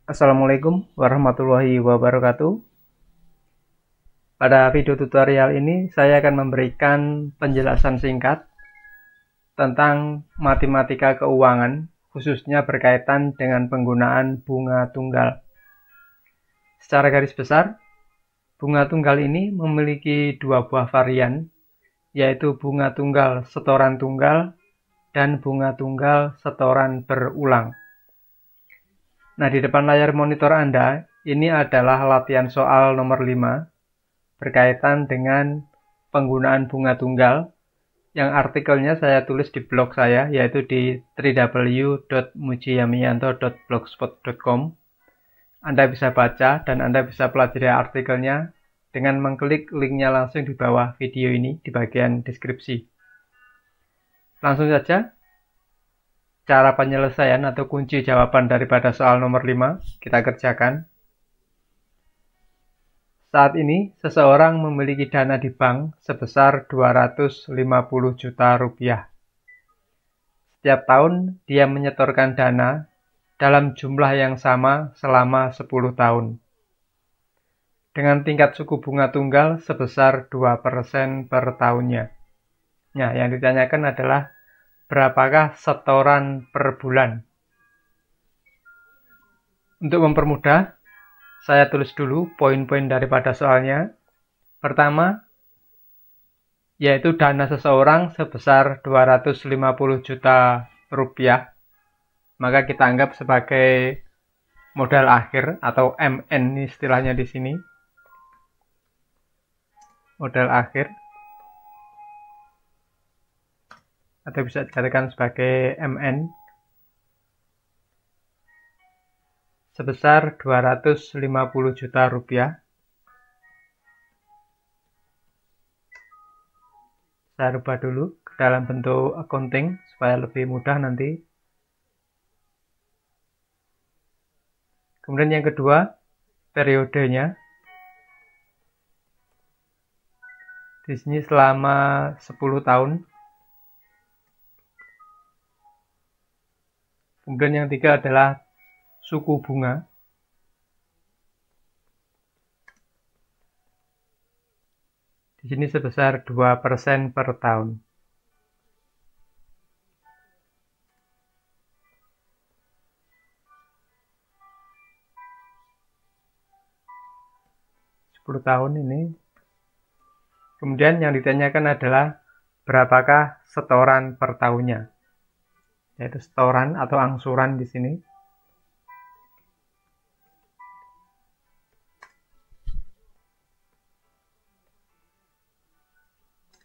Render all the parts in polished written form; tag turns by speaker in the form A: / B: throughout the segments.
A: Assalamualaikum warahmatullahi wabarakatuh. Pada video tutorial ini saya akan memberikan penjelasan singkat tentang matematika keuangan, khususnya berkaitan dengan penggunaan bunga tunggal. Secara garis besar, bunga tunggal ini memiliki dua buah varian, yaitu bunga tunggal setoran tunggal dan bunga tunggal setoran berulang. Nah, di depan layar monitor Anda, ini adalah latihan soal nomor 5 berkaitan dengan penggunaan bunga tunggal yang artikelnya saya tulis di blog saya, yaitu di www.mujiyamianto.blogspot.com. Anda bisa baca dan Anda bisa pelajari artikelnya dengan mengklik linknya langsung di bawah video ini di bagian deskripsi. Langsung saja. Cara penyelesaian atau kunci jawaban daripada soal nomor 5 kita kerjakan. Saat ini, seseorang memiliki dana di bank sebesar 250 juta rupiah. Setiap tahun, dia menyetorkan dana dalam jumlah yang sama selama 10 tahun. Dengan tingkat suku bunga tunggal sebesar 2% per tahunnya. Nah, yang ditanyakan adalah berapakah setoran per bulan? Untuk mempermudah, saya tulis dulu poin-poin daripada soalnya. Pertama, yaitu dana seseorang sebesar 250 juta rupiah. Maka kita anggap sebagai modal akhir atau MN istilahnya di sini. Modal akhir. Atau bisa dikatakan sebagai MN sebesar 250 juta rupiah. Saya rubah dulu ke dalam bentuk accounting supaya lebih mudah nanti. Kemudian yang kedua, periodenya. Di sini selama 10 tahun. Kemudian yang ketiga adalah suku bunga. Di sini sebesar 2% per tahun. Tahun ini. Kemudian yang ditanyakan adalah berapakah setoran per tahunnya, yaitu setoran atau angsuran di sini.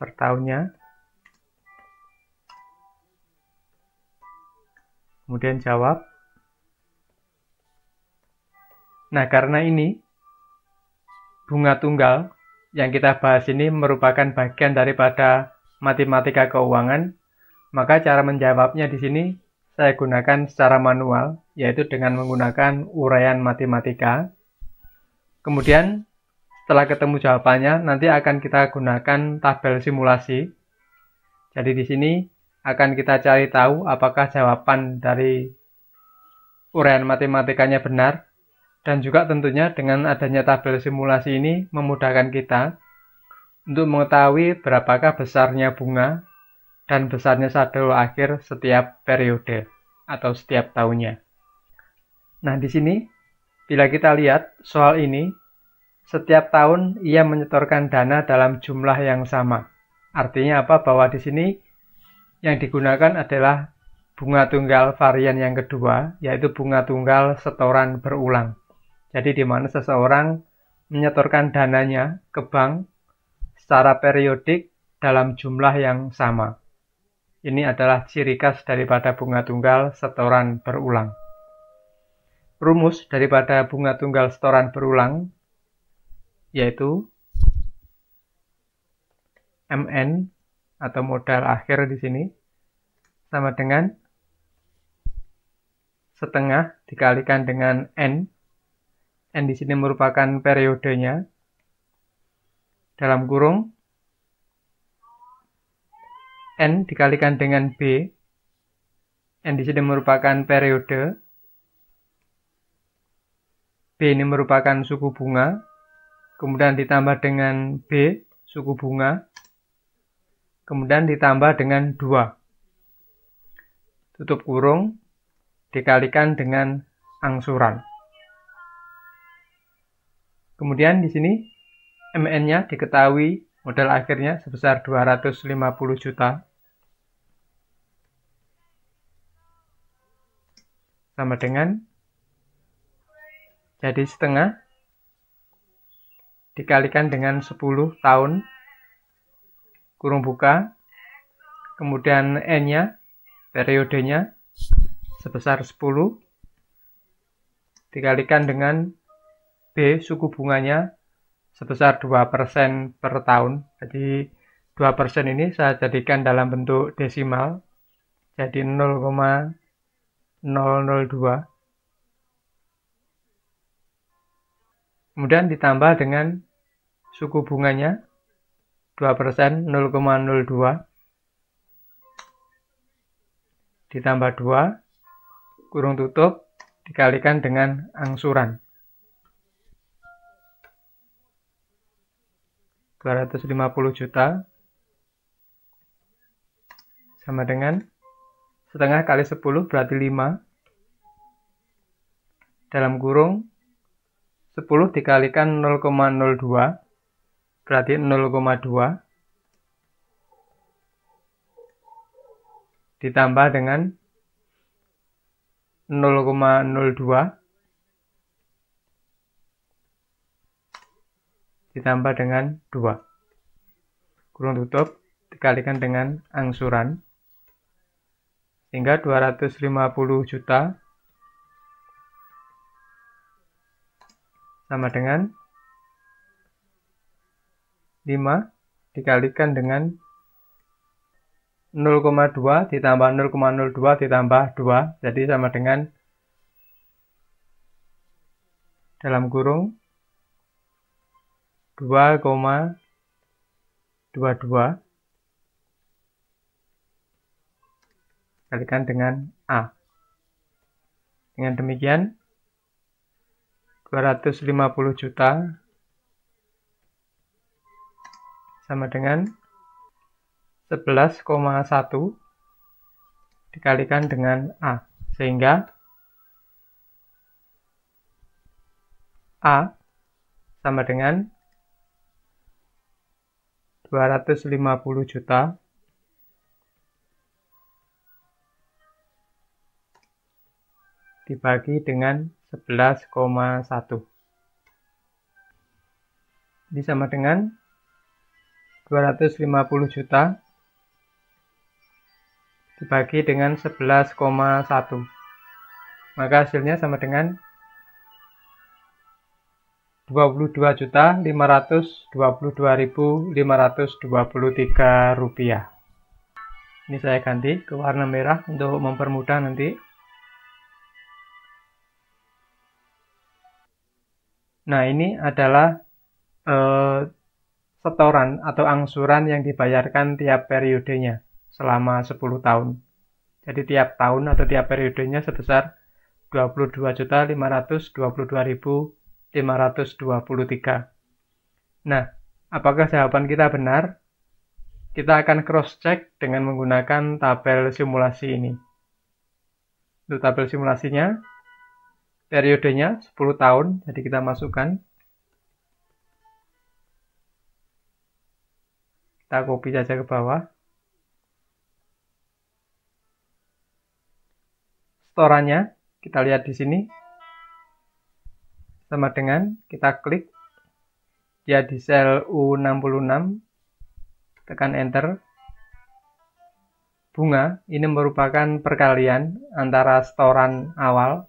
A: Per tahunnya. Kemudian jawab. Nah, karena ini bunga tunggal yang kita bahas ini merupakan bagian daripada matematika keuangan, maka cara menjawabnya di sini saya gunakan secara manual, yaitu dengan menggunakan uraian matematika. Kemudian setelah ketemu jawabannya, nanti akan kita gunakan tabel simulasi. Jadi di sini akan kita cari tahu apakah jawaban dari uraian matematikanya benar. Dan juga tentunya dengan adanya tabel simulasi ini memudahkan kita untuk mengetahui berapakah besarnya bunga dan besarnya saldo akhir setiap periode atau setiap tahunnya. Nah, di sini bila kita lihat soal ini, setiap tahun ia menyetorkan dana dalam jumlah yang sama. Artinya apa? Bahwa di sini yang digunakan adalah bunga tunggal varian yang kedua, yaitu bunga tunggal setoran berulang. Jadi di mana seseorang menyetorkan dananya ke bank secara periodik dalam jumlah yang sama. Ini adalah ciri khas daripada bunga tunggal setoran berulang. Rumus daripada bunga tunggal setoran berulang yaitu MN atau modal akhir di sini sama dengan setengah dikalikan dengan N. N di sini merupakan periodenya. Dalam kurung N dikalikan dengan B. N di sini merupakan periode. B ini merupakan suku bunga, kemudian ditambah dengan B, suku bunga, kemudian ditambah dengan 2. Tutup kurung, dikalikan dengan angsuran. Kemudian di sini MN-nya diketahui modal akhirnya sebesar 250 juta. Sama dengan jadi setengah dikalikan dengan 10 tahun kurung buka, kemudian N-nya periodenya sebesar 10 dikalikan dengan B suku bunganya sebesar 2% per tahun. Jadi 2% ini saya jadikan dalam bentuk desimal, jadi 0,002. Kemudian ditambah dengan suku bunganya 2%, 0,02. Ditambah 2, kurung tutup, dikalikan dengan angsuran. 250 juta sama dengan setengah kali 10 berarti 5. Dalam kurung 10 dikalikan 0,02 berarti 0,2 ditambah dengan 0,02 ditambah dengan 2. Kurung tutup dikalikan dengan angsuran sehingga 250 juta sama dengan 5 dikalikan dengan 0,2 ditambah 0,02 ditambah 2, jadi sama dengan dalam kurung 2,22 kalikan dengan A. Dengan demikian 250 juta sama dengan 11,1 dikalikan dengan A, sehingga A sama dengan 250 juta dibagi dengan 11,1. Ini sama dengan 250 juta dibagi dengan 11,1. Maka hasilnya sama dengan 22.522.523 rupiah. Ini saya ganti ke warna merah untuk mempermudah nanti. Nah, ini adalah setoran atau angsuran yang dibayarkan tiap periodenya selama 10 tahun. Jadi tiap tahun atau tiap periodenya sebesar 22.522.523. Nah, apakah jawaban kita benar? Kita akan cross-check dengan menggunakan tabel simulasi ini. Untuk tabel simulasinya, periodenya 10 tahun, jadi kita masukkan. Kita copy saja ke bawah. Setorannya kita lihat di sini. Sama dengan kita klik dia di sel U66, tekan enter. Bunga ini merupakan perkalian antara setoran awal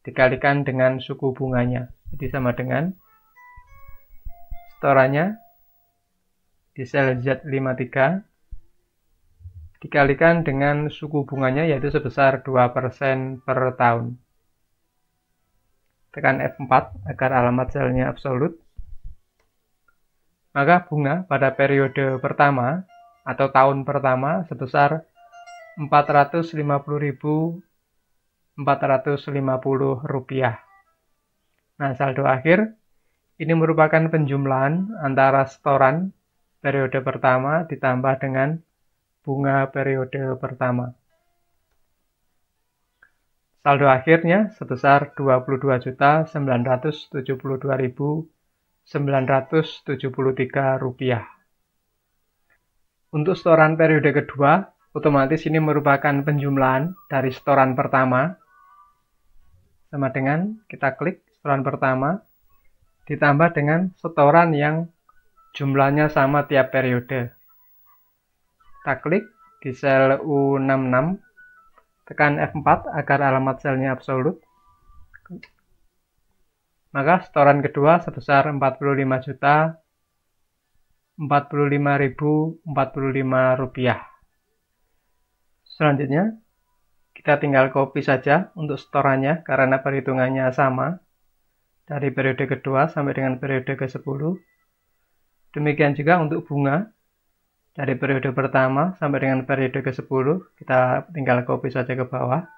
A: dikalikan dengan suku bunganya. Jadi sama dengan setorannya di sel Z53 dikalikan dengan suku bunganya yaitu sebesar 2% per tahun. Tekan F4 agar alamat selnya absolut. Maka bunga pada periode pertama atau tahun pertama sebesar 450.450 rupiah. Nah, saldo akhir ini merupakan penjumlahan antara setoran periode pertama ditambah dengan bunga periode pertama. Saldo akhirnya sebesar Rp29.972.973. Untuk setoran periode kedua, otomatis ini merupakan penjumlahan dari setoran pertama. Sama dengan kita klik setoran pertama, ditambah dengan setoran yang jumlahnya sama tiap periode. Kita klik di sel U66, tekan F4 agar alamat selnya absolut. Maka setoran kedua sebesar Rp45.045.045. Selanjutnya, kita tinggal copy saja untuk setorannya karena perhitungannya sama dari periode kedua sampai dengan periode ke-10. Demikian juga untuk bunga dari periode pertama sampai dengan periode ke-10, kita tinggal copy saja ke bawah.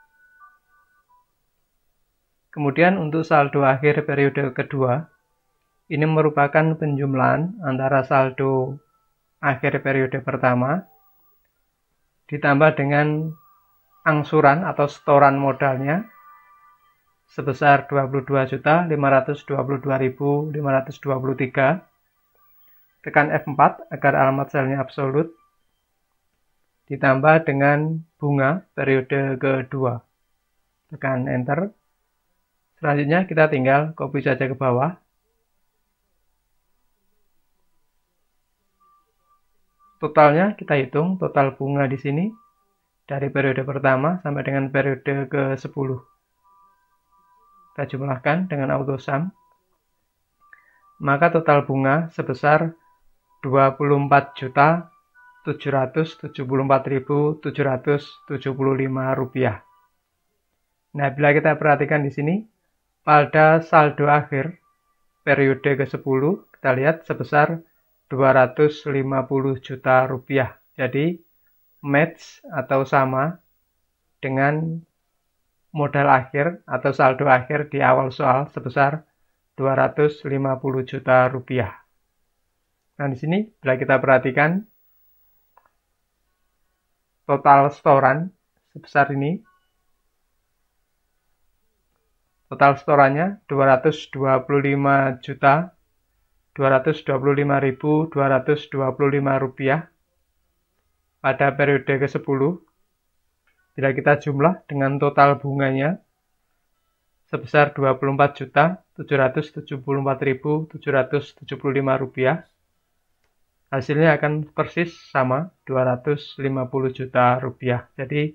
A: Kemudian untuk saldo akhir periode kedua, ini merupakan penjumlahan antara saldo akhir periode pertama ditambah dengan angsuran atau setoran modalnya sebesar Rp22.522.523. Tekan F4 agar alamat selnya absolut, ditambah dengan bunga periode kedua. Tekan Enter. Selanjutnya kita tinggal copy saja ke bawah. Totalnya kita hitung total bunga di sini dari periode pertama sampai dengan periode ke-10. Kita jumlahkan dengan AutoSum. Maka total bunga sebesar Rp24.774.775. Nah, bila kita perhatikan di sini, pada saldo akhir periode ke-10, kita lihat sebesar Rp250 juta. Jadi, match atau sama dengan modal akhir atau saldo akhir di awal soal sebesar Rp250 juta. Nah, di sini bila kita perhatikan total setoran sebesar ini. Total setorannya Rp225.225.225 pada periode ke-10. Bila kita jumlah dengan total bunganya sebesar Rp24.774.775. Hasilnya akan persis sama Rp250 juta. Jadi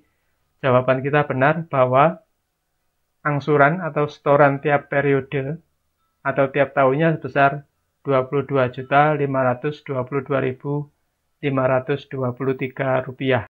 A: jawaban kita benar bahwa angsuran atau setoran tiap periode atau tiap tahunnya sebesar Rp22.522.523.